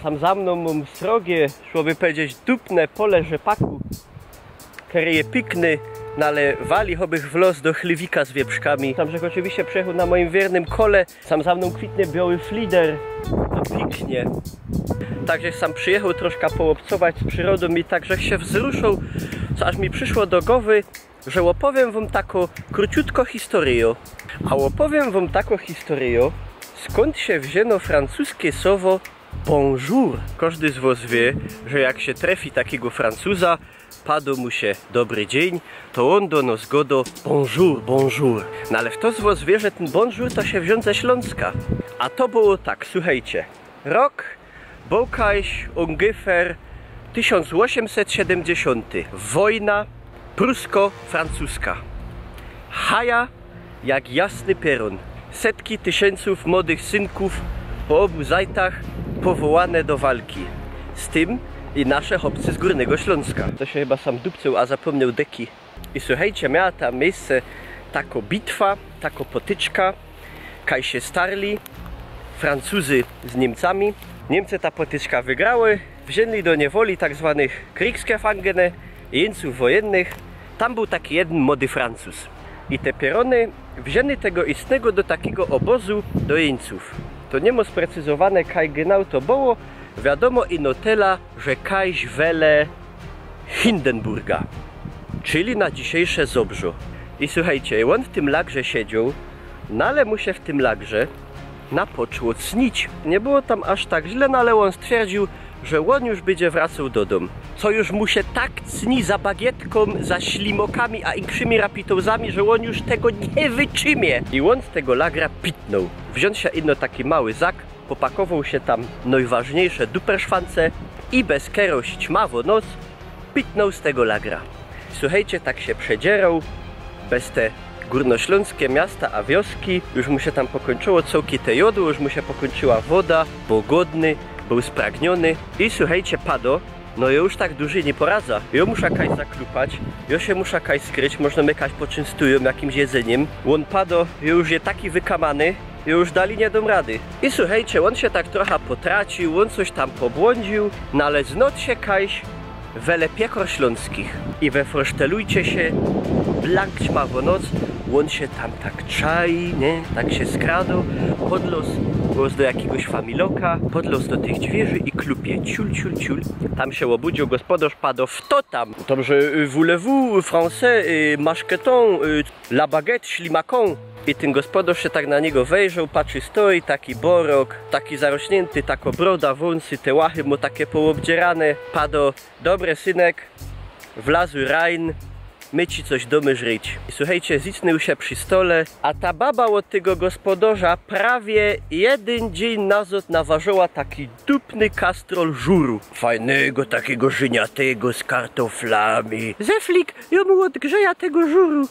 tam za mną mam srogie, szłoby powiedzieć, dupne pole rzepaku, który je pikny, no ale wali chobych w los do chliwika z wieprzkami. Tam, że oczywiście przejechał na moim wiernym kole, sam za mną kwitnie biały flider, to piknie. Także sam przyjechał troszkę poobcować z przyrodą i także się wzruszał, co aż mi przyszło do głowy, że opowiem wam taką króciutko historię. A opowiem wam taką historię, skąd się wzięło francuskie słowo bonjour. Każdy z was wie, że jak się trafi takiego Francuza, padł mu się dobry dzień, to on do nas godo bonjour, bonjour. No ale kto z was wie, że ten bonjour to się wziął ze Śląska. A to było tak, słuchajcie. Rok był ungefähr 1870. Wojna prusko-francuska. Haja jak jasny peron. Setki tysięcy młodych synków po obu zajtach powołane do walki. Z tym i nasze chłopcy z Górnego Śląska. To się chyba sam dupcył, a zapomniał deki. I słuchajcie, miała tam miejsce taka bitwa, taka potyczka, kaj się starli Francuzy z Niemcami. Niemcy ta potyczka wygrały, wzięli do niewoli tak zwanych Kriegsgefangene, jeńców wojennych. Tam był taki jeden młody Francuz. I te pierony wzięli tego istnego do takiego obozu do jeńców. To nie ma sprecyzowane kaj genau to było. Wiadomo ino tela, że kajś wele Hindenburga, czyli na dzisiejsze Zobrzo. I słuchajcie, on w tym lagrze siedział, no ale mu się w tym lagrze napoczło cnić. Nie było tam aż tak źle, no ale on stwierdził, że on już będzie wracał do domu. Co już mu się tak cni za bagietką, za ślimokami, a inkrzymi rapitozami, że on już tego nie wyczymie. I on z tego lagra pitnął. Wziął się ino taki mały zak, popakował się tam najważniejsze duperszwance i bez kerość ćmawo noc pitnął z tego lagra. Słuchajcie, tak się przedzierał bez te górnośląskie miasta a wioski. Już mu się tam pokończyło całki te jodu, już mu się pokończyła woda, był głodny, był spragniony i słuchajcie, pado, no ja już tak duży nie poradza. Ja muszę kaj zaklupać, ja się muszę kaj skryć, można mnie kaj poczęstują jakimś jedzeniem. On pado, ja już je taki wykamany, już dali nie dam rady. I słuchajcie, on się tak trochę potracił, on coś tam pobłądził, no ale z noc się kajś wele piekor śląskich. I we frosztelujcie się, blank ćmawo noc, on się tam tak czai, nie? Tak się skradł, podlos do jakiegoś familoka, podlos do tych dźwierzy i klupie, ciul, ciul, ciul. Tam się obudził gospodarz, padł w to tam. Dobrze, voulez-vous, français, maszketon, la baguette, ślimakon. I ten gospodarz się tak na niego wejrzał, patrzy, stoi, taki borok, taki zarośnięty, tako broda, wąsy, te łachy mu takie poobdzierane. Pado, dobre synek, wlazł Rajn, my ci coś domy żryć. I słuchajcie, zicnął się przy stole, a ta baba od tego gospodarza prawie jeden dzień nazad naważyła taki dupny kastrol żuru. Fajnego, takiego żyniatego z kartoflami. Zeflik, ja mu odgrzeja tego żuru.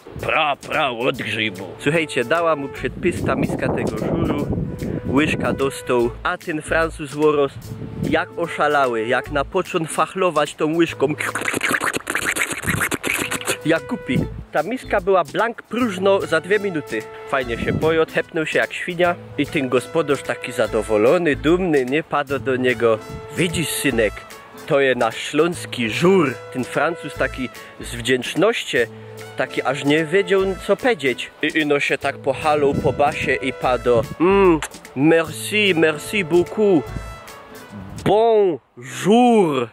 Pra, odgrzyj mu. Słuchajcie, dała mu przedpysta miska tego żuru, łyżka dostał, a ten Francuz łoros jak oszalały, jak na począł fachlować tą łyżką. Jak kupi. Ta miska była blank próżno za 2 minuty. Fajnie się pojadł, hepnął się jak świnia i ten gospodarz taki zadowolony, dumny, nie padł do niego. Widzisz, synek, to jest nasz śląski żur. Ten Francuz taki z wdzięcznością, taki aż nie wiedział co powiedzieć. I ino się tak pochalał po basie i padł. Merci, merci beaucoup. Bonjour.